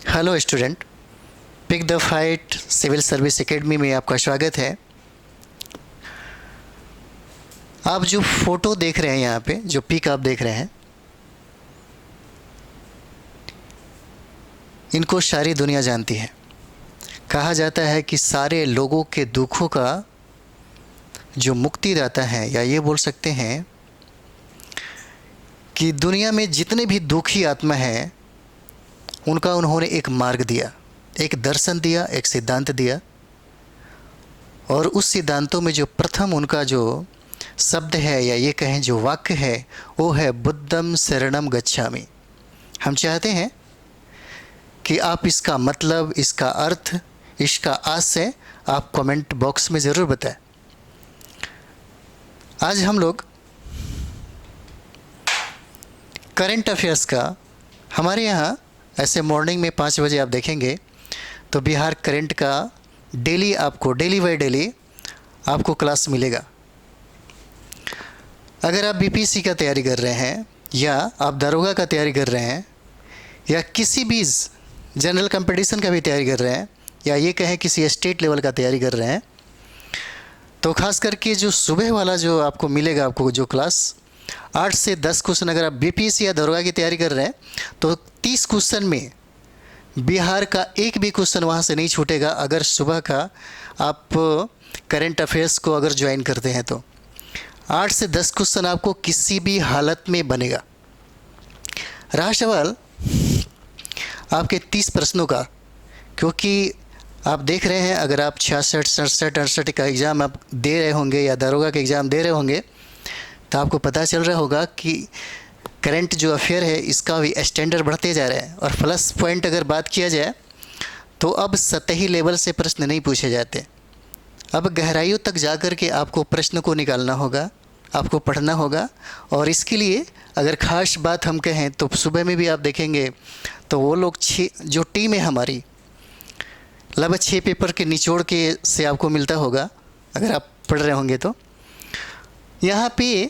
Hello student, pick the fight civil service academy में आपका स्वागत है। आप जो फ़ोटो देख रहे हैं यहाँ पे, जो पिक आप देख रहे हैं, इनको सारी दुनिया जानती है। कहा जाता है कि सारे लोगों के दुखों का जो मुक्तिदाता है, या ये बोल सकते हैं कि दुनिया में जितने भी दुखी आत्मा हैं उनका उन्होंने एक मार्ग दिया, एक दर्शन दिया, एक सिद्धांत दिया। और उस सिद्धांतों में जो प्रथम उनका जो शब्द है, या ये कहें जो वाक्य है, वो है बुद्धम शरणम गच्छामि। हम चाहते हैं कि आप इसका मतलब, इसका अर्थ, इसका आशय आप कमेंट बॉक्स में ज़रूर बताएं। आज हम लोग करंट अफेयर्स का, हमारे यहाँ ऐसे मॉर्निंग में 5 बजे आप देखेंगे तो बिहार करंट का डेली डेली बाय डेली आपको क्लास मिलेगा। अगर आप बीपीएससी का तैयारी कर रहे हैं, या आप दरोगा का तैयारी कर रहे हैं, या किसी भी जनरल कंपटीशन का भी तैयारी कर रहे हैं, या ये कहें किसी स्टेट लेवल का तैयारी कर रहे हैं, तो ख़ास करके जो सुबह वाला जो आपको मिलेगा, आपको जो क्लास 8 से 10 क्वेश्चन, अगर आप बीपीएससी या दरोगा की तैयारी कर रहे हैं तो 30 क्वेश्चन में बिहार का एक भी क्वेश्चन वहाँ से नहीं छूटेगा। अगर सुबह का आप करंट अफेयर्स को अगर ज्वाइन करते हैं तो 8 से 10 क्वेश्चन आपको किसी भी हालत में बनेगा। रहा सवाल आपके 30 प्रश्नों का, क्योंकि आप देख रहे हैं, अगर आप 66, 67, 68 का एग्ज़ाम आप दे रहे होंगे, या दरोगा का एग्ज़ाम दे रहे होंगे, तो आपको पता चल रहा होगा कि करंट जो अफेयर है इसका भी स्टैंडर्ड बढ़ते जा रहा है। और प्लस पॉइंट अगर बात किया जाए तो अब सतही लेवल से प्रश्न नहीं पूछे जाते, अब गहराइयों तक जाकर के आपको प्रश्न को निकालना होगा, आपको पढ़ना होगा। और इसके लिए अगर ख़ास बात हम कहें तो सुबह में भी आप देखेंगे तो वो लोग जो टीम है हमारी, लगभग 6 पेपर के निचोड़ के से आपको मिलता होगा अगर आप पढ़ रहे होंगे तो। यहाँ पे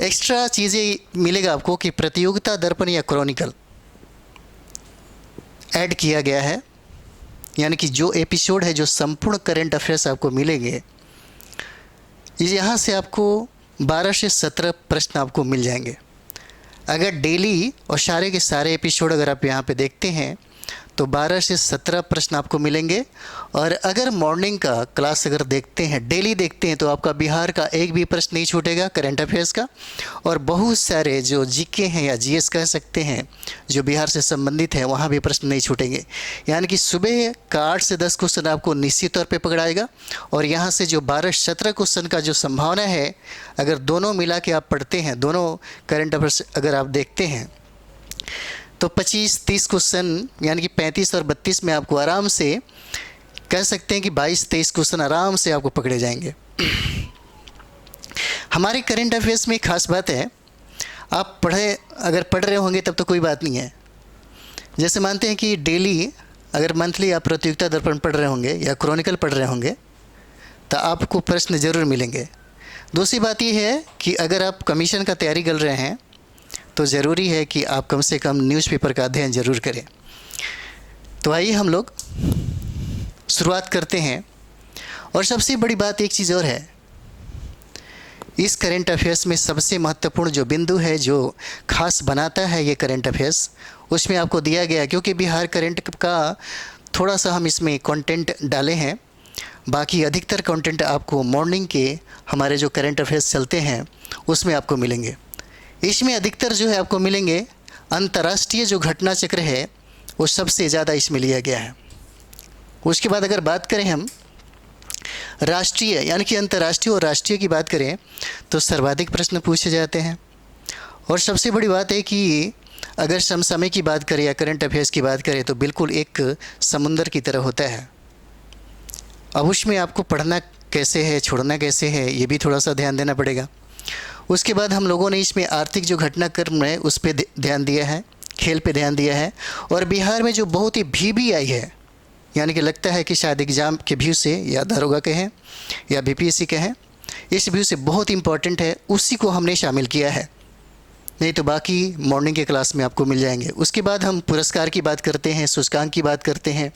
एक्स्ट्रा चीज़ें मिलेगा आपको कि प्रतियोगिता दर्पण या क्रॉनिकल ऐड किया गया है, यानी कि जो एपिसोड है, जो संपूर्ण करंट अफेयर्स आपको मिलेंगे, यहाँ से आपको 12 से 17 प्रश्न आपको मिल जाएंगे। अगर डेली और सारे के सारे एपिसोड अगर आप यहाँ पे देखते हैं तो 12 से 17 प्रश्न आपको मिलेंगे। और अगर मॉर्निंग का क्लास अगर देखते हैं, डेली देखते हैं, तो आपका बिहार का एक भी प्रश्न नहीं छूटेगा करंट अफेयर्स का। और बहुत सारे जो जीके हैं या जीएस कह सकते हैं, जो बिहार से संबंधित है, वहाँ भी प्रश्न नहीं छूटेंगे। यानी कि सुबह का 8 से 10 क्वेश्चन आपको निश्चित तौर पे पकड़ाएगा। और यहाँ से जो 12-17 क्वेश्चन का जो संभावना है, अगर दोनों मिला के आप पढ़ते हैं, दोनों करंट अफेयर्स अगर आप देखते हैं, तो 25-30 क्वेश्चन, यानी कि 35 और 32 में आपको आराम से कह सकते हैं कि 22-23 क्वेश्चन आराम से आपको पकड़े जाएंगे। हमारे करंट अफेयर्स में एक खास बात है, आप अगर पढ़ रहे होंगे तब तो कोई बात नहीं है। जैसे मानते हैं कि डेली अगर मंथली आप प्रतियोगिता दर्पण पढ़ रहे होंगे या क्रॉनिकल पढ़ रहे होंगे, तो आपको प्रश्न ज़रूर मिलेंगे। दूसरी बात यह है कि अगर आप कमीशन का तैयारी कर रहे हैं तो ज़रूरी है कि आप कम से कम न्यूज़पेपर का अध्ययन ज़रूर करें। तो आइए हम लोग शुरुआत करते हैं। और सबसे बड़ी बात एक चीज़ और है, इस करंट अफेयर्स में सबसे महत्वपूर्ण जो बिंदु है, जो खास बनाता है ये करंट अफेयर्स, उसमें आपको दिया गया, क्योंकि बिहार करंट का थोड़ा सा हम इसमें कंटेंट डाले हैं, बाकी अधिकतर कंटेंट आपको मॉर्निंग के हमारे जो करंट अफेयर्स चलते हैं उसमें आपको मिलेंगे। इसमें अधिकतर जो है आपको मिलेंगे अंतर्राष्ट्रीय जो घटना चक्र है, वो सबसे ज़्यादा इसमें लिया गया है। उसके बाद अगर बात करें हम राष्ट्रीय, यानी कि अंतर्राष्ट्रीय और राष्ट्रीय की बात करें, तो सर्वाधिक प्रश्न पूछे जाते हैं। और सबसे बड़ी बात है कि अगर समसामयिक की बात करें या करंट अफेयर्स की बात करें, तो बिल्कुल एक समुंदर की तरह होता है। अब उसमें आपको पढ़ना कैसे है, छोड़ना कैसे है, ये भी थोड़ा सा ध्यान देना पड़ेगा। उसके बाद हम लोगों ने इसमें आर्थिक जो घटनाक्रम है उस पर ध्यान दिया है, खेल पे ध्यान दिया है। और बिहार में जो बहुत ही भी आई है, यानी कि लगता है कि शायद एग्ज़ाम के व्यू से, या दरोगा के हैं या बीपीएससी के हैं, इस व्यू से बहुत इम्पॉर्टेंट है, उसी को हमने शामिल किया है। नहीं तो बाकी मॉर्निंग के क्लास में आपको मिल जाएंगे। उसके बाद हम पुरस्कार की बात करते हैं, सूचकांक की बात करते हैं,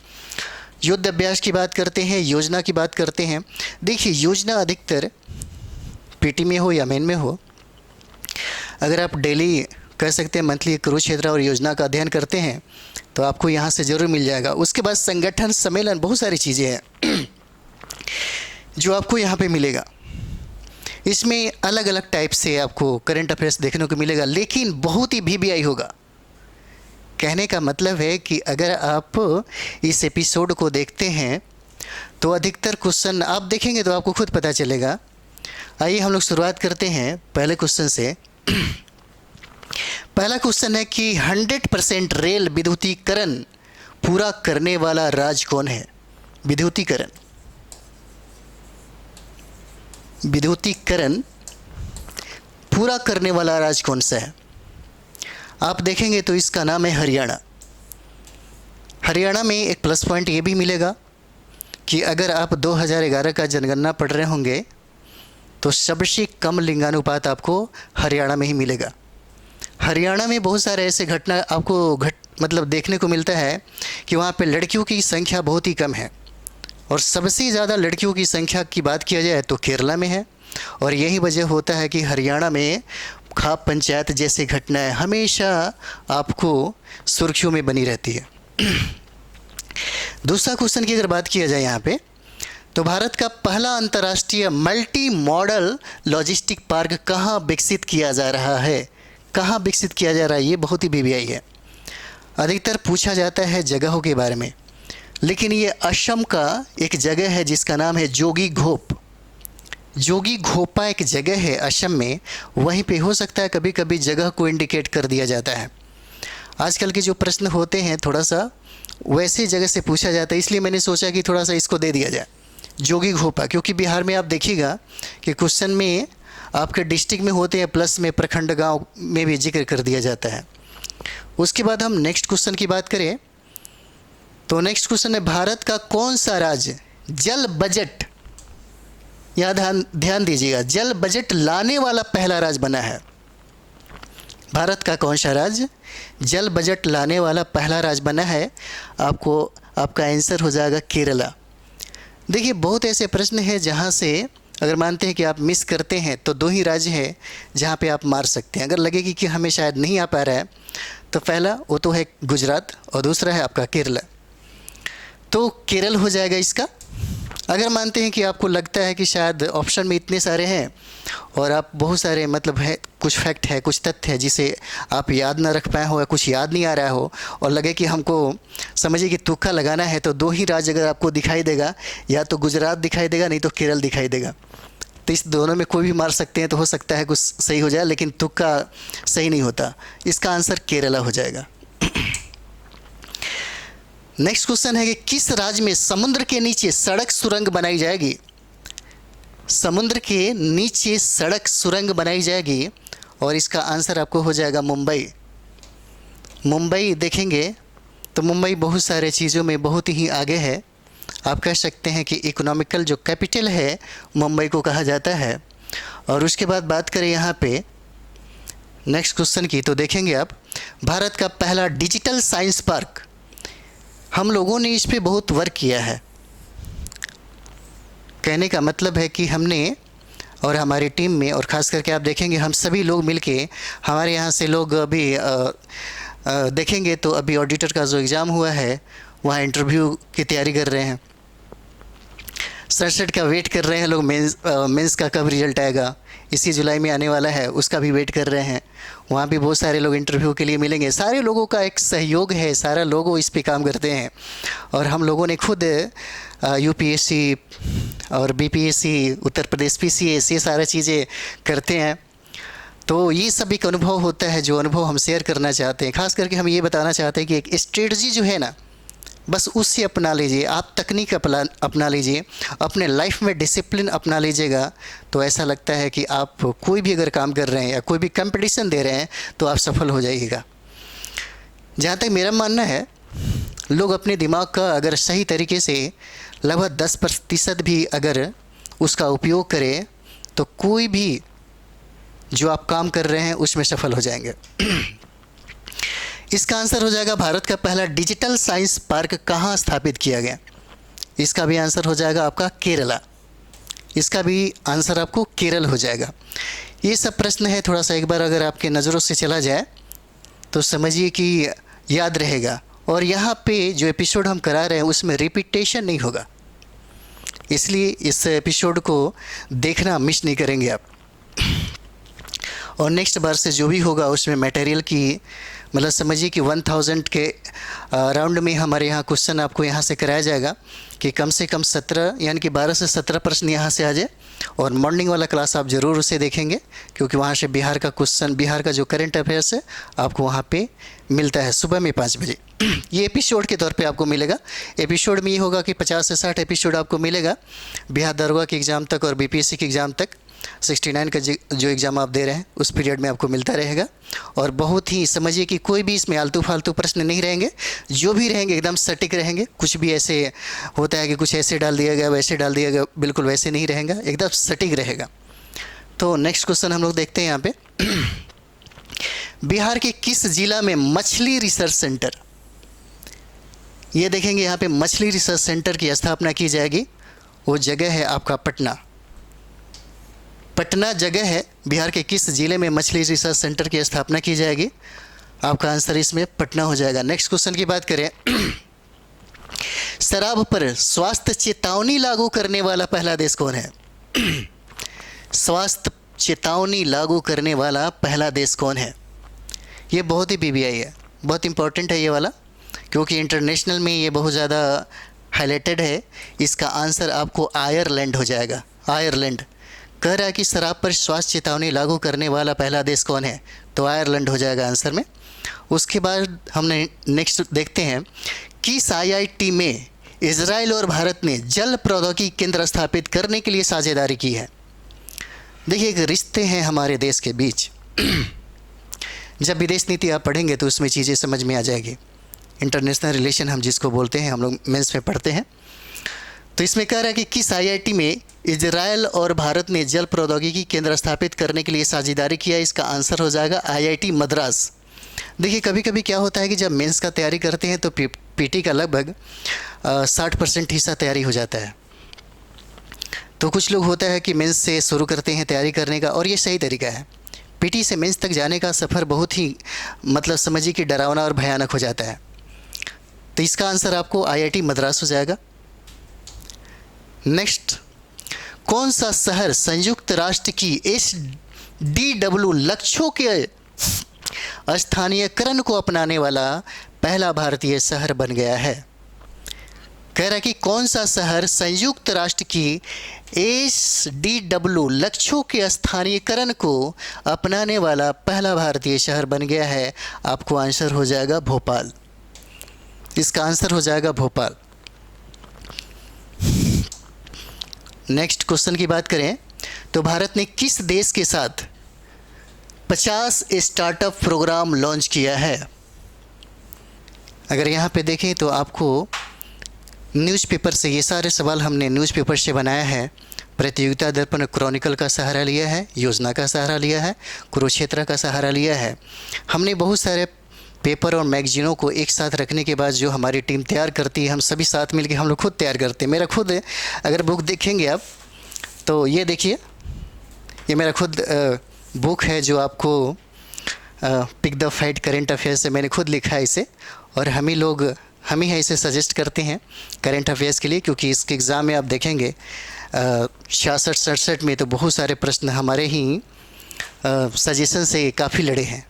युद्ध अभ्यास की बात करते हैं, योजना की बात करते हैं। देखिए, योजना अधिकतर पीटी में हो या मेन में हो, अगर आप डेली कह सकते हैं मंथली कुरुक्षेत्र और योजना का अध्ययन करते हैं तो आपको यहाँ से ज़रूर मिल जाएगा। उसके बाद संगठन, सम्मेलन, बहुत सारी चीज़ें हैं जो आपको यहाँ पे मिलेगा। इसमें अलग अलग टाइप से आपको करंट अफेयर्स देखने को मिलेगा, लेकिन बहुत ही वीवीआई होगा। कहने का मतलब है कि अगर आप इस एपिसोड को देखते हैं तो अधिकतर क्वेश्चन आप देखेंगे तो आपको खुद पता चलेगा। आइए हम लोग शुरुआत करते हैं पहले क्वेश्चन से। पहला क्वेश्चन है कि 100% रेल विद्युतीकरण पूरा करने वाला राज्य कौन है? विद्युतीकरण पूरा करने वाला राज्य कौन सा है? आप देखेंगे तो इसका नाम है हरियाणा। हरियाणा में एक प्लस पॉइंट ये भी मिलेगा कि अगर आप 2011 का जनगणना पढ़ रहे होंगे तो सबसे कम लिंगानुपात आपको हरियाणा में ही मिलेगा। हरियाणा में बहुत सारे ऐसे घटना आपको मतलब देखने को मिलता है कि वहाँ पे लड़कियों की संख्या बहुत ही कम है, और सबसे ज़्यादा लड़कियों की संख्या की बात किया जाए तो केरला में है। और यही वजह होता है कि हरियाणा में खाप पंचायत जैसी घटनाएं हमेशा आपको सुर्खियों में बनी रहती है। दूसरा क्वेश्चन की अगर बात किया जाए यहाँ पे, तो भारत का पहला अंतर्राष्ट्रीय मल्टी मॉडल लॉजिस्टिक पार्क कहाँ विकसित किया जा रहा है? कहाँ विकसित किया जा रहा है? ये बहुत ही वीवीआई है। अधिकतर पूछा जाता है जगहों के बारे में, लेकिन ये असम का एक जगह है जिसका नाम है जोगी घोप। जोगी घोपा एक जगह है असम में, वहीं पे हो सकता है कभी कभी जगह को इंडिकेट कर दिया जाता है। आजकल के जो प्रश्न होते हैं थोड़ा सा वैसे जगह से पूछा जाता है, इसलिए मैंने सोचा कि थोड़ा सा इसको दे दिया जाए, जोगी घोपा। क्योंकि बिहार में आप देखिएगा कि क्वेश्चन में आपके डिस्ट्रिक्ट में होते हैं, प्लस में प्रखंड गांव में भी जिक्र कर दिया जाता है। उसके बाद हम नेक्स्ट क्वेश्चन की बात करें तो नेक्स्ट क्वेश्चन है भारत का कौन सा राज्य जल बजट, यहाँ ध्यान दीजिएगा, जल बजट लाने वाला पहला राज्य बना है? भारत का कौन सा राज्य जल बजट लाने वाला पहला राज्य बना है? आपका आंसर हो जाएगा केरला। देखिए, बहुत ऐसे प्रश्न हैं जहाँ से अगर मानते हैं कि आप मिस करते हैं तो दो ही राज्य हैं जहाँ पे आप मार सकते हैं। अगर लगेगी कि हमें शायद नहीं आ पा रहा है तो पहला वो तो है गुजरात और दूसरा है आपका केरला। तो केरल हो जाएगा इसका। अगर मानते हैं कि आपको लगता है कि शायद ऑप्शन में इतने सारे हैं और आप बहुत सारे मतलब है कुछ फैक्ट है, कुछ तथ्य है जिसे आप याद ना रख पाए हो या कुछ याद नहीं आ रहा हो और लगे कि हमको समझिए कि तुक्का लगाना है, तो दो ही राज्य अगर आपको दिखाई देगा, या तो गुजरात दिखाई देगा नहीं तो केरल दिखाई देगा। तो इस दोनों में कोई भी मार सकते हैं, तो हो सकता है कुछ सही हो जाए, लेकिन तुक्का सही नहीं होता। इसका आंसर केरला हो जाएगा। नेक्स्ट क्वेश्चन है कि किस राज्य में समुद्र के नीचे सड़क सुरंग बनाई जाएगी? समुद्र के नीचे सड़क सुरंग बनाई जाएगी और इसका आंसर आपको हो जाएगा मुंबई। मुंबई देखेंगे तो मुंबई बहुत सारे चीज़ों में बहुत ही आगे है। आप कह सकते हैं कि इकोनॉमिकल जो कैपिटल है मुंबई को कहा जाता है। और उसके बाद बात करें यहाँ पे नेक्स्ट क्वेश्चन की, तो देखेंगे आप भारत का पहला डिजिटल साइंस पार्क, हम लोगों ने इस पे बहुत वर्क किया है। कहने का मतलब है कि हमने और हमारी टीम में, और ख़ास करके आप देखेंगे हम सभी लोग मिलके, हमारे यहाँ से लोग अभी देखेंगे तो अभी ऑडिटर का जो एग्ज़ाम हुआ है वहाँ इंटरव्यू की तैयारी कर रहे हैं। 67 का वेट कर रहे हैं लोग। मेंस का कब रिजल्ट आएगा, इसी जुलाई में आने वाला है, उसका भी वेट कर रहे हैं। वहाँ भी बहुत सारे लोग इंटरव्यू के लिए मिलेंगे। सारे लोगों का एक सहयोग है, सारा लोग इस पे काम करते हैं। और हम लोगों ने खुद यूपीएससी और बीपीएससी, उत्तर प्रदेश पीसीएस, ये सारी चीज़ें करते हैं। तो ये सब एक अनुभव होता है जो अनुभव हम शेयर करना चाहते हैं। खास करके हम ये बताना चाहते हैं कि एक स्ट्रेटजी जो है ना, बस उससे अपना लीजिए। आप तकनीक अपना लीजिए, अपने लाइफ में डिसिप्लिन अपना लीजिएगा, तो ऐसा लगता है कि आप कोई भी अगर काम कर रहे हैं या कोई भी कंपटीशन दे रहे हैं तो आप सफल हो जाइएगा। जहाँ तक मेरा मानना है, लोग अपने दिमाग का अगर सही तरीके से लगभग 10% भी अगर उसका उपयोग करें तो कोई भी जो आप काम कर रहे हैं उसमें सफल हो जाएंगे। इसका आंसर हो जाएगा भारत का पहला डिजिटल साइंस पार्क कहाँ स्थापित किया गया। इसका भी आंसर हो जाएगा आपका केरला। इसका भी आंसर आपको केरल हो जाएगा। ये सब प्रश्न है, थोड़ा सा एक बार अगर आपके नज़रों से चला जाए तो समझिए कि याद रहेगा। और यहाँ पे जो एपिसोड हम करा रहे हैं उसमें रिपीटेशन नहीं होगा, इसलिए इस एपिसोड को देखना मिस नहीं करेंगे आप। और नेक्स्ट बार से जो भी होगा उसमें मटेरियल की मतलब समझिए कि 1000 के राउंड में हमारे यहाँ क्वेश्चन आपको यहाँ से कराया जाएगा कि कम से कम 17 यानी कि 12 से 17 प्रश्न यहाँ से आ जाए। और मॉर्निंग वाला क्लास आप ज़रूर उसे देखेंगे, क्योंकि वहाँ से बिहार का क्वेश्चन, बिहार का जो करंट अफेयर्स है आपको वहाँ पे मिलता है सुबह में 5 बजे। ये एपिसोड के तौर पे आपको मिलेगा। एपिसोड में ये होगा कि 50 से 60 एपिसोड आपको मिलेगा बिहार दरोगा के एग्ज़ाम तक और बीपीएससी के एग्ज़ाम तक। 69 का जो एग्ज़ाम आप दे रहे हैं उस पीरियड में आपको मिलता रहेगा। और बहुत ही समझिए कि कोई भी इसमें आलतू फालतू प्रश्न नहीं रहेंगे, जो भी रहेंगे एकदम सटीक रहेंगे। कुछ भी ऐसे होता है कि कुछ ऐसे डाल दिया गया, वैसे डाल दिया गया, बिल्कुल वैसे नहीं रहेगा, एकदम सटीक रहेगा। तो नेक्स्ट क्वेश्चन हम लोग देखते हैं यहाँ पे। बिहार के किस जिला में मछली रिसर्च सेंटर, ये देखेंगे यहाँ पे मछली रिसर्च सेंटर की स्थापना की जाएगी। वो जगह है आपका पटना। पटना जगह है। बिहार के किस जिले में मछली रिसर्च सेंटर की स्थापना की जाएगी? आपका आंसर इसमें पटना हो जाएगा। नेक्स्ट क्वेश्चन की बात करें। शराब पर स्वास्थ्य चेतावनी लागू करने वाला पहला देश कौन है? स्वास्थ्य चेतावनी लागू करने वाला पहला देश कौन है? ये बहुत ही पीबीआई है, बहुत इंपॉर्टेंट है ये वाला, क्योंकि इंटरनेशनल में ये बहुत ज़्यादा हाईलाइटेड है। इसका आंसर आपको आयरलैंड हो जाएगा। आयरलैंड कह रहा है कि शराब पर स्वास्थ्य चेतावनी लागू करने वाला पहला देश कौन है, तो आयरलैंड हो जाएगा आंसर में। उसके बाद हमने नेक्स्ट देखते हैं, किस आईआईटी में इजराइल और भारत ने जल प्रौद्योगिकी केंद्र स्थापित करने के लिए साझेदारी की है? देखिए, एक रिश्ते हैं हमारे देश के बीच। जब विदेश नीति आप पढ़ेंगे तो उसमें चीज़ें समझ में आ जाएगी। इंटरनेशनल रिलेशन हम जिसको बोलते हैं, हम लोग मेंस में पढ़ते हैं। तो इसमें कह रहा है कि किस आईआईटी में इजराइल और भारत ने जल प्रौद्योगिकी केंद्र स्थापित करने के लिए साझेदारी किया? इसका आंसर हो जाएगा आईआईटी मद्रास। देखिए, कभी कभी क्या होता है कि जब मेंस का तैयारी करते हैं तो पीटी का लगभग 60% हिस्सा तैयारी हो जाता है। तो कुछ लोग होता है कि मेंस से शुरू करते हैं तैयारी करने का, और ये सही तरीका है। पीटी से मेंस तक जाने का सफ़र बहुत ही मतलब समझिए कि डरावना और भयानक हो जाता है। तो इसका आंसर आपको आईआईटी मद्रास हो जाएगा। नेक्स्ट, कौन सा शहर संयुक्त राष्ट्र की SDW लक्ष्यों के स्थानीयकरण को अपनाने वाला पहला भारतीय शहर बन गया है? कह रहा है कि कौन सा शहर संयुक्त राष्ट्र की SDW लक्ष्यों के स्थानीयकरण को अपनाने वाला पहला भारतीय शहर बन गया है? आपको आंसर हो जाएगा भोपाल। इसका आंसर हो जाएगा भोपाल। नेक्स्ट क्वेश्चन की बात करें तो भारत ने किस देश के साथ 50 स्टार्टअप प्रोग्राम लॉन्च किया है? अगर यहाँ पे देखें तो आपको न्यूज़पेपर से ये सारे सवाल हमने न्यूज़पेपर से बनाया है। प्रतियोगिता दर्पण क्रॉनिकल का सहारा लिया है, योजना का सहारा लिया है, कुरुक्षेत्र का सहारा लिया है। हमने बहुत सारे पेपर और मैगजीनों को एक साथ रखने के बाद जो हमारी टीम तैयार करती है, हम सभी साथ मिलकर हम लोग खुद तैयार करते हैं। मेरा खुद अगर बुक देखेंगे आप तो ये देखिए, ये मेरा खुद बुक है जो आपको pick the fight current affairs से मैंने खुद लिखा है इसे। और हम ही इसे सजेस्ट करते हैं करेंट अफेयर्स के लिए, क्योंकि इसके एग्ज़ाम में आप देखेंगे 66-67 में तो बहुत सारे प्रश्न हमारे ही सजेशन से काफ़ी लड़े हैं।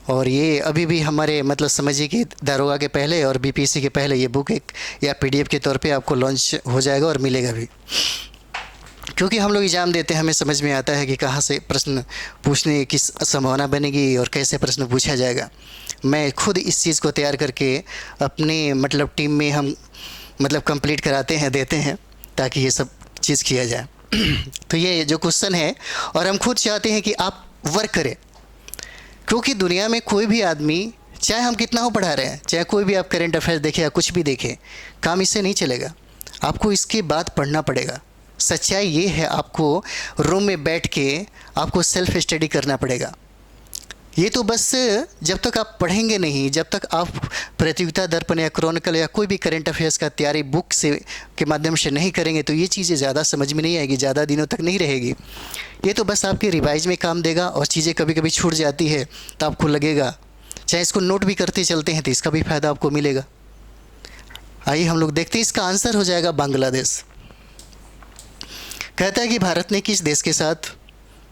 और ये अभी भी हमारे मतलब समझिए कि दारोगा के पहले और बीपीएससी के पहले ये बुक एक या पीडीएफ के तौर पे आपको लॉन्च हो जाएगा और मिलेगा भी, क्योंकि हम लोग एग्ज़ाम देते हैं, हमें समझ में आता है कि कहाँ से प्रश्न पूछने की संभावना बनेगी और कैसे प्रश्न पूछा जाएगा। मैं खुद इस चीज़ को तैयार करके अपने मतलब टीम में हम मतलब कंप्लीट कराते हैं, देते हैं, ताकि ये सब चीज़ किया जाए। तो ये जो क्वेश्चन है, और हम खुद चाहते हैं कि आप वर्क करें, क्योंकि दुनिया में कोई भी आदमी, चाहे हम कितना हो पढ़ा रहे हैं, चाहे कोई भी आप करेंट अफेयर्स देखें या कुछ भी देखें, काम इससे नहीं चलेगा। आपको इसके बाद पढ़ना पड़ेगा, सच्चाई ये है, आपको रूम में बैठ के आपको सेल्फ स्टडी करना पड़ेगा। ये तो बस जब तक आप पढ़ेंगे नहीं, जब तक आप प्रतियोगिता दर्पण या क्रॉनिकल या कोई भी करंट अफेयर्स का तैयारी बुक से के माध्यम से नहीं करेंगे तो ये चीज़ें ज़्यादा समझ में नहीं आएगी, ज़्यादा दिनों तक नहीं रहेगी। ये तो बस आपके रिवाइज में काम देगा, और चीज़ें कभी कभी छूट जाती है तो आपको लगेगा, चाहे इसको नोट भी करते चलते हैं तो इसका भी फ़ायदा आपको मिलेगा। आइए हम लोग देखते हैं, इसका आंसर हो जाएगा बांग्लादेश। कहता है कि भारत ने किस देश के साथ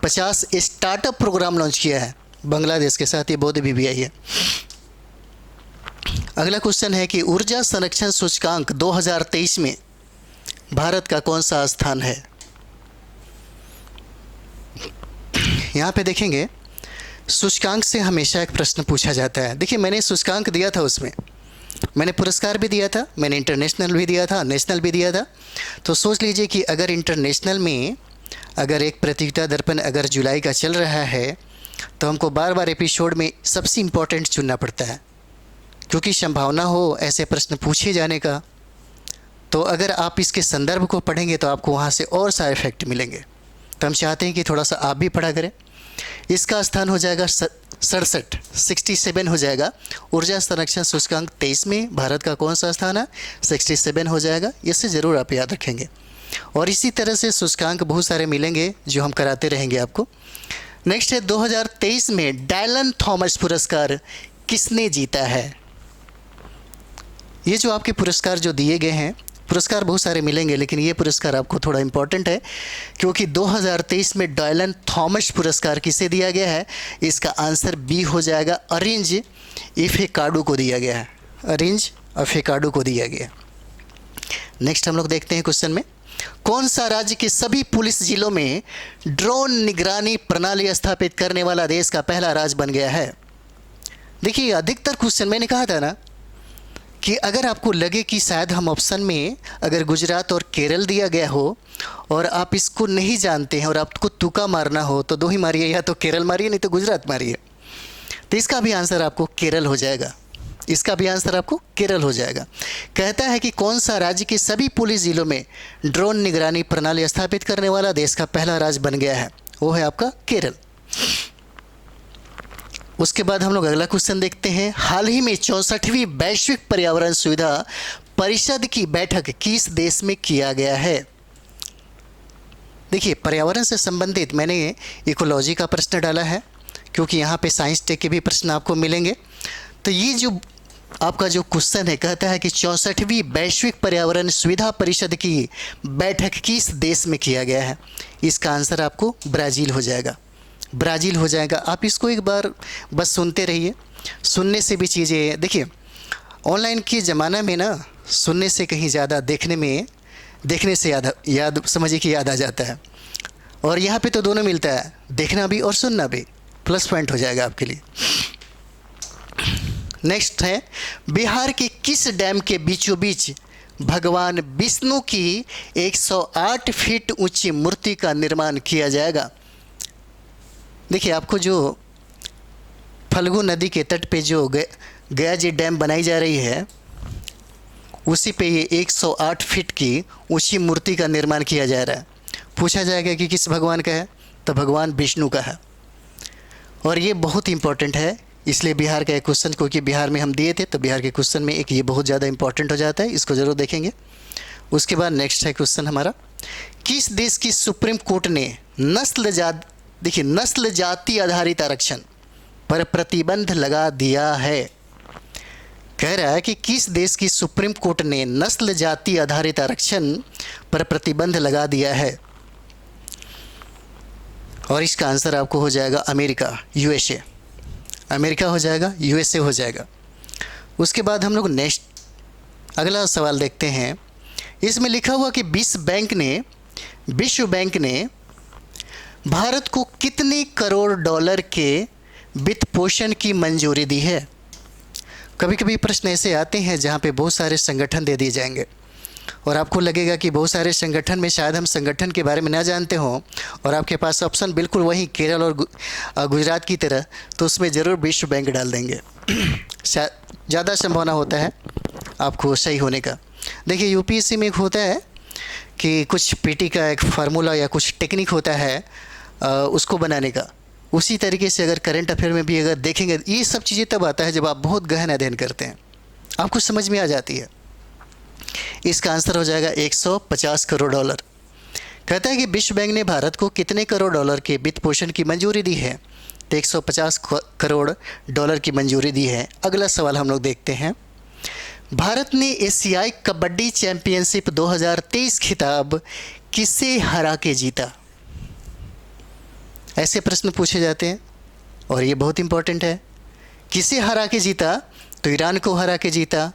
50 स्टार्टअप प्रोग्राम लॉन्च किया है? बांग्लादेश के साथ। ये बहुत BBI है। अगला क्वेश्चन है कि ऊर्जा संरक्षण सूचकांक 2023 में भारत का कौन सा स्थान है? यहाँ पे देखेंगे, सूचकांक से हमेशा एक प्रश्न पूछा जाता है। देखिए, मैंने सूचकांक दिया था, उसमें मैंने पुरस्कार भी दिया था, मैंने इंटरनेशनल भी दिया था, नेशनल भी दिया था। तो सोच लीजिए कि अगर इंटरनेशनल में अगर एक प्रतियोगिता दर्पण अगर जुलाई का चल रहा है तो हमको बार बार एपिसोड में सबसे इम्पोर्टेंट चुनना पड़ता है, क्योंकि संभावना हो ऐसे प्रश्न पूछे जाने का। तो अगर आप इसके संदर्भ को पढ़ेंगे तो आपको वहाँ से और सारे फैक्ट मिलेंगे। तो हम चाहते हैं कि थोड़ा सा आप भी पढ़ा करें। इसका स्थान हो जाएगा 67 हो जाएगा। ऊर्जा संरक्षण सूचकांक 23 में भारत का कौन सा स्थान है? 67 हो जाएगा। इससे ज़रूर आप याद रखेंगे। और इसी तरह से सूचकांक बहुत सारे मिलेंगे जो हम कराते रहेंगे आपको। नेक्स्ट है 2023 में डायलन थॉमस पुरस्कार किसने जीता है? ये जो आपके पुरस्कार जो दिए गए हैं, पुरस्कार बहुत सारे मिलेंगे, लेकिन ये पुरस्कार आपको थोड़ा इम्पोर्टेंट है, क्योंकि 2023 में डायलन थॉमस पुरस्कार किसे दिया गया है? इसका आंसर बी हो जाएगा, अरेंज इफेकाडू को दिया गया है। अरेंज इफेकाडू को दिया गया। नेक्स्ट हम लोग देखते हैं क्वेश्चन में, कौन सा राज्य के सभी पुलिस जिलों में ड्रोन निगरानी प्रणाली स्थापित करने वाला देश का पहला राज्य बन गया है? देखिए, अधिकतर क्वेश्चन मैंने कहा था ना कि अगर आपको लगे कि शायद हम ऑप्शन में अगर गुजरात और केरल दिया गया हो और आप इसको नहीं जानते हैं और आपको तुक्का मारना हो तो दो ही मारिए, या तो केरल मारिए नहीं तो गुजरात मारिए। तो इसका भी आंसर आपको केरल हो जाएगा। इसका भी आंसर आपको केरल हो जाएगा। कहता है कि कौन सा राज्य के सभी पुलिस जिलों में ड्रोन निगरानी प्रणाली स्थापित करने वाला देश का पहला राज्य बन गया है? वो है आपका केरल। उसके बाद हम लोग अगला क्वेश्चन देखते हैं, हाल ही में 64वीं वैश्विक पर्यावरण सुविधा परिषद की बैठक किस देश में किया गया है? देखिए, पर्यावरण से संबंधित मैंने इकोलॉजी का प्रश्न डाला है, क्योंकि यहाँ पे साइंस टेक के भी प्रश्न आपको मिलेंगे। तो ये जो आपका जो क्वेश्चन है, कहता है कि 64वीं वैश्विक पर्यावरण सुविधा परिषद की बैठक किस देश में किया गया है? इसका आंसर आपको ब्राज़ील हो जाएगा। ब्राज़ील हो जाएगा। आप इसको एक बार बस सुनते रहिए, सुनने से भी चीज़ें, देखिए ऑनलाइन के ज़माना में ना सुनने से कहीं ज़्यादा देखने से याद समझिए कि याद आ जाता है। और यहाँ पे तो दोनों मिलता है, देखना भी और सुनना भी, प्लस पॉइंट हो जाएगा आपके लिए। नेक्स्ट है, बिहार के किस डैम के बीचों बीच भगवान विष्णु की 108 फीट ऊंची मूर्ति का निर्माण किया जाएगा? देखिए, आपको जो फल्गु नदी के तट पे जो गया जी डैम बनाई जा रही है, उसी पे ये 108 फीट की ऊंची मूर्ति का निर्माण किया जा रहा है। पूछा जाएगा कि किस भगवान का है, तो भगवान विष्णु का है। और ये बहुत इंपॉर्टेंट है, इसलिए बिहार का एक क्वेश्चन, क्योंकि बिहार में हम दिए थे तो बिहार के क्वेश्चन में एक ये बहुत ज़्यादा इंपॉर्टेंट हो जाता है, इसको ज़रूर देखेंगे। उसके बाद नेक्स्ट है क्वेश्चन हमारा, किस देश की सुप्रीम कोर्ट ने नस्ल जाति आधारित आरक्षण पर प्रतिबंध लगा दिया है? कह रहा है कि किस देश की सुप्रीम कोर्ट ने नस्ल जाति आधारित आरक्षण पर प्रतिबंध लगा दिया है? और इसका आंसर आपको हो जाएगा अमेरिका, यूएसए। अमेरिका हो जाएगा, यूएसए हो जाएगा। उसके बाद हम लोग नेक्स्ट अगला सवाल देखते हैं। इसमें लिखा हुआ कि विश्व बैंक ने भारत को कितने करोड़ डॉलर के वित्त पोषण की मंजूरी दी है? कभी कभी प्रश्न ऐसे आते हैं जहाँ पे बहुत सारे संगठन दे दिए जाएंगे और आपको लगेगा कि बहुत सारे संगठन में शायद हम संगठन के बारे में ना जानते हों, और आपके पास ऑप्शन बिल्कुल वही केरल और गुजरात की तरह, तो उसमें ज़रूर विश्व बैंक डाल देंगे। शायद ज़्यादा संभावना होता है आपको सही होने का। देखिए, यूपीएससी में एक होता है कि कुछ पीटी का एक फार्मूला या कुछ टेक्निक होता है उसको बनाने का, उसी तरीके से अगर करंट अफेयर में भी अगर देखेंगे, ये सब चीज़ें तब आता है जब आप बहुत गहन अध्ययन करते हैं, आपको समझ में आ जाती है। इसका आंसर हो जाएगा 150 करोड़ डॉलर। कहता है कि विश्व बैंक ने भारत को कितने करोड़ डॉलर के वित्त पोषण की मंजूरी दी है? तो 150 करोड़ डॉलर की मंजूरी दी है। अगला सवाल हम लोग देखते हैं। भारत ने एशियाई कबड्डी चैंपियनशिप 2023 खिताब किसे हरा के जीता? ऐसे प्रश्न पूछे जाते हैं और ये बहुत इंपॉर्टेंट है। किसे हरा के जीता? तो ईरान को हरा के जीता।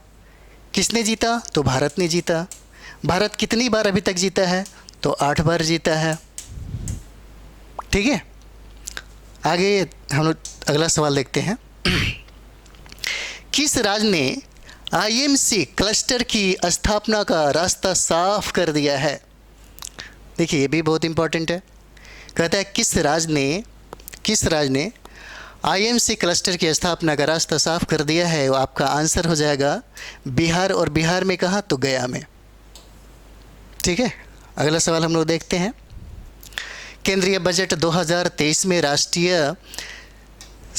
किसने जीता? तो भारत ने जीता। भारत कितनी बार अभी तक जीता है? तो 8 बार जीता है। ठीक है, आगे हम लोग अगला सवाल देखते हैं। किस राज्य ने आईएमसी क्लस्टर की स्थापना का रास्ता साफ कर दिया है? देखिए, ये भी बहुत इंपॉर्टेंट है। कहता है किस राज्य ने आईएमसी क्लस्टर की स्थापना का रास्ता साफ कर दिया है? वो आपका आंसर हो जाएगा बिहार। और बिहार में कहाँ? तो गया में। ठीक है, अगला सवाल हम लोग देखते हैं। केंद्रीय बजट 2023 में राष्ट्रीय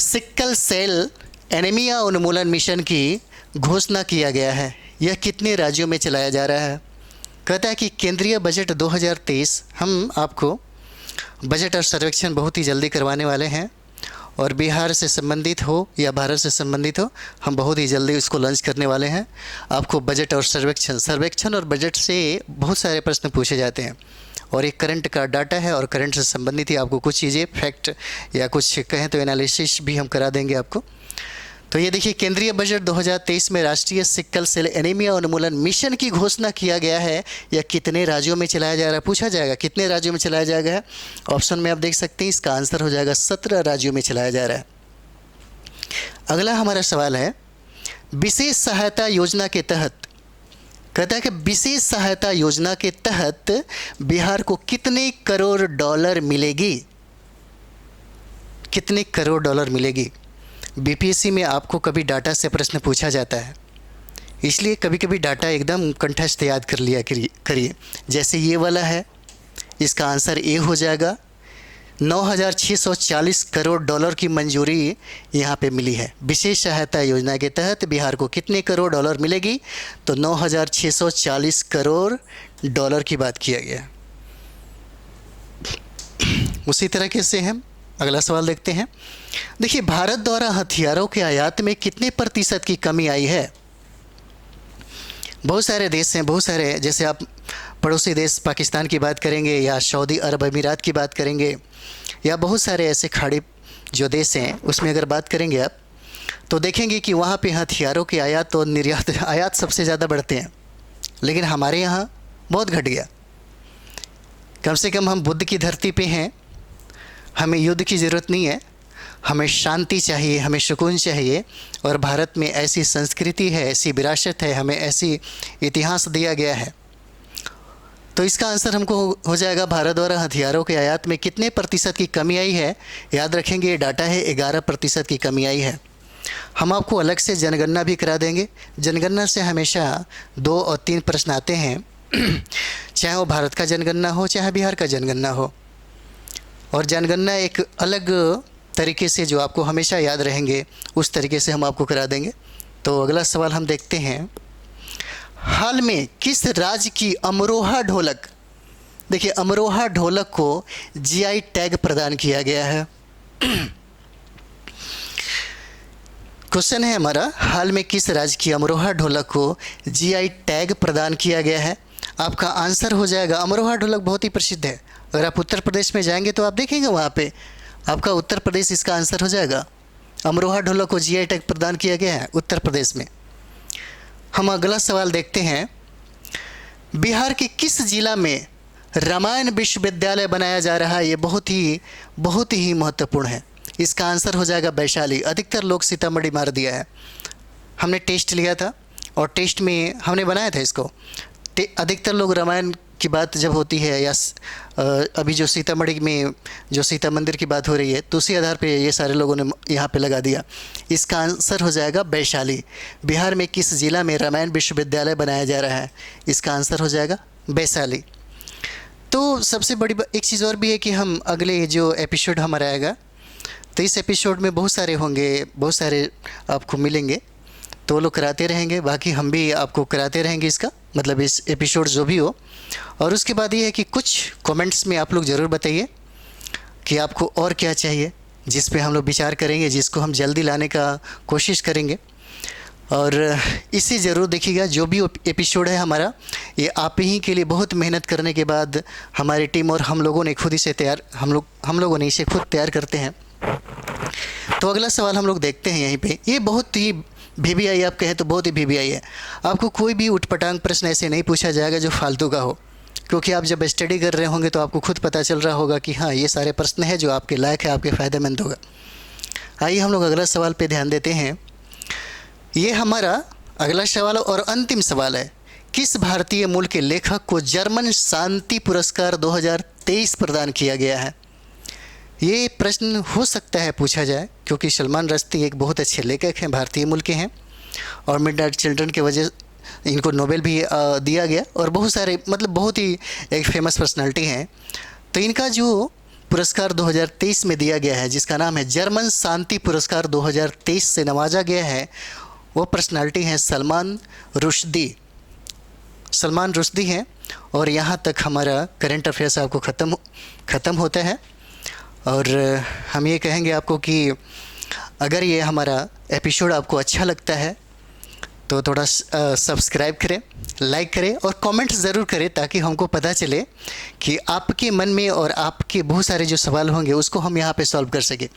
सिक्कल सेल एनीमिया उन्मूलन मिशन की घोषणा किया गया है। यह कितने राज्यों में चलाया जा रहा है? कहता है कि केंद्रीय बजट 2023, हम आपको बजट और सर्वेक्षण बहुत ही जल्दी करवाने वाले हैं, और बिहार से संबंधित हो या भारत से संबंधित हो, हम बहुत ही जल्दी उसको लॉन्च करने वाले हैं। आपको बजट और सर्वेक्षण और बजट से बहुत सारे प्रश्न पूछे जाते हैं, और एक करंट का डाटा है, और करंट से संबंधित ही आपको कुछ चीज़ें फैक्ट या कुछ कहें तो एनालिसिस भी हम करा देंगे आपको। तो ये देखिए, केंद्रीय बजट 2023 में राष्ट्रीय सिक्कल सेल एनीमिया उन्मूलन मिशन की घोषणा किया गया है। यह कितने राज्यों में चलाया जा रहा है? पूछा जाएगा कितने राज्यों में चलाया जाएगा। ऑप्शन में आप देख सकते हैं, इसका आंसर हो जाएगा 17 राज्यों में चलाया जा रहा है। अगला हमारा सवाल है, विशेष सहायता योजना के तहत, कहता है कि विशेष सहायता योजना के तहत बिहार को कितने करोड़ डॉलर मिलेगी? कितने करोड़ डॉलर मिलेगी? बीपीएससी में आपको कभी डाटा से प्रश्न पूछा जाता है, इसलिए कभी कभी डाटा एकदम कंठस्थ याद कर लिया करिए। जैसे ये वाला है, इसका आंसर ए हो जाएगा। 9,640 करोड़ डॉलर की मंजूरी यहाँ पे मिली है। विशेष सहायता योजना के तहत बिहार को कितने करोड़ डॉलर मिलेगी? तो 9,640 करोड़ डॉलर की बात किया गया। उसी तरीके से हम अगला सवाल देखते हैं। देखिए, भारत द्वारा हथियारों के आयात में कितने प्रतिशत की कमी आई है? बहुत सारे देश हैं, बहुत सारे, जैसे आप पड़ोसी देश पाकिस्तान की बात करेंगे, या सऊदी अरब अमीरात की बात करेंगे, या बहुत सारे ऐसे खाड़ी जो देश हैं, उसमें अगर बात करेंगे आप, तो देखेंगे कि वहाँ पे हथियारों के आयात और निर्यात, आयात सबसे ज़्यादा बढ़ते हैं, लेकिन हमारे यहाँ बहुत घट गया। कम से कम हम बुद्ध की धरती पे हैं, हमें युद्ध की ज़रूरत नहीं है, हमें शांति चाहिए, हमें सुकून चाहिए, और भारत में ऐसी संस्कृति है, ऐसी विरासत है, हमें ऐसी इतिहास दिया गया है। तो इसका आंसर हमको हो जाएगा, भारत द्वारा हथियारों के आयात में कितने प्रतिशत की कमी आई है? याद रखेंगे, ये डाटा है 11% की कमी आई है। हम आपको अलग से जनगणना भी करा देंगे। जनगणना से हमेशा 2 और 3 प्रश्न आते हैं, चाहे वो भारत का जनगणना हो, चाहे बिहार का जनगणना हो, और जनगणना एक अलग तरीके से जो आपको हमेशा याद रहेंगे, उस तरीके से हम आपको करा देंगे। तो अगला सवाल हम देखते हैं। हाल में किस राज्य की अमरोहा ढोलक, देखिए अमरोहा ढोलक को जीआई टैग प्रदान किया गया है। क्वेश्चन है हमारा, हाल में किस राज्य की अमरोहा ढोलक को जीआई टैग प्रदान किया गया है? आपका आंसर हो जाएगा, अमरोहा ढोलक बहुत ही प्रसिद्ध है। अगर आप उत्तर प्रदेश में जाएंगे तो आप देखेंगे वहाँ पे आपका उत्तर प्रदेश इसका आंसर हो जाएगा। अमरोहा ढोलक को जीआई टैग प्रदान किया गया है उत्तर प्रदेश में। हम अगला सवाल देखते हैं। बिहार के किस जिला में रामायण विश्वविद्यालय बनाया जा रहा है? ये बहुत ही महत्वपूर्ण है। इसका आंसर हो जाएगा वैशाली। अधिकतर लोग सीतामढ़ी मार दिया है। हमने टेस्ट लिया था और टेस्ट में हमने बनाया था इसको। अधिकतर लोग रामायण की बात जब होती है, या अभी जो सीतामढ़ी में जो सीता मंदिर की बात हो रही है, तो उसी आधार पे ये सारे लोगों ने यहाँ पे लगा दिया। इसका आंसर हो जाएगा वैशाली। बिहार में किस जिला में रामायण विश्वविद्यालय बनाया जा रहा है? इसका आंसर हो जाएगा वैशाली। तो सबसे बड़ी एक चीज़ और भी है कि हम अगले जो एपिसोड हमारा आएगा, तो इस एपिसोड में बहुत सारे होंगे, बहुत सारे आपको मिलेंगे, तो वो लोग कराते रहेंगे, बाकी हम भी आपको कराते रहेंगे इसका मतलब इस एपिसोड जो भी हो। और उसके बाद ये है कि कुछ कमेंट्स में आप लोग ज़रूर बताइए कि आपको और क्या चाहिए, जिस पे हम लोग विचार करेंगे, जिसको हम जल्दी लाने का कोशिश करेंगे। और इसे ज़रूर देखिएगा, जो भी एपिसोड है हमारा, ये आप ही के लिए बहुत मेहनत करने के बाद हमारी टीम और हम लोगों ने खुद इसे तैयार हम लोगों ने इसे खुद तैयार करते हैं। तो अगला सवाल हम लोग देखते हैं यहीं पे। ये बहुत ही VVI आप कहें तो बहुत ही VVI है। आपको कोई भी उटपटांग प्रश्न ऐसे नहीं पूछा जाएगा जो फालतू का हो, क्योंकि आप जब स्टडी कर रहे होंगे तो आपको खुद पता चल रहा होगा कि हाँ, ये सारे प्रश्न हैं जो आपके लायक है, आपके फ़ायदेमंद होगा। आइए हम लोग अगला सवाल पे ध्यान देते हैं। ये हमारा अगला सवाल और अंतिम सवाल है। किस भारतीय मूल के लेखक को जर्मन शांति पुरस्कार 2023 प्रदान किया गया है? ये प्रश्न हो सकता है पूछा जाए, क्योंकि सलमान रश्दी एक बहुत अच्छे लेखक हैं, भारतीय मूल के हैं, और मिडनाइट चिल्ड्रन के वजह इनको नोबेल भी दिया गया, और बहुत सारे मतलब बहुत ही एक फेमस पर्सनालिटी हैं। तो इनका जो पुरस्कार 2023 में दिया गया है, जिसका नाम है जर्मन शांति पुरस्कार 2023 से नवाजा गया है, वो पर्सनालिटी हैं सलमान रुश्दी हैं। और यहाँ तक हमारा करंट अफेयर्स आपको ख़त्म होता है। और हम ये कहेंगे आपको कि अगर ये हमारा एपिसोड आपको अच्छा लगता है तो थोड़ा सब्सक्राइब करें, लाइक करें और कमेंट ज़रूर करें, ताकि हमको पता चले कि आपके मन में और आपके बहुत सारे जो सवाल होंगे उसको हम यहाँ पे सॉल्व कर सकें।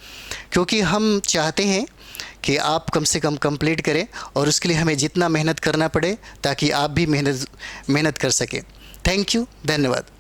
क्योंकि हम चाहते हैं कि आप कम से कम कंप्लीट करें, और उसके लिए हमें जितना मेहनत करना पड़े ताकि आप भी मेहनत कर सकें। थैंक यू, धन्यवाद।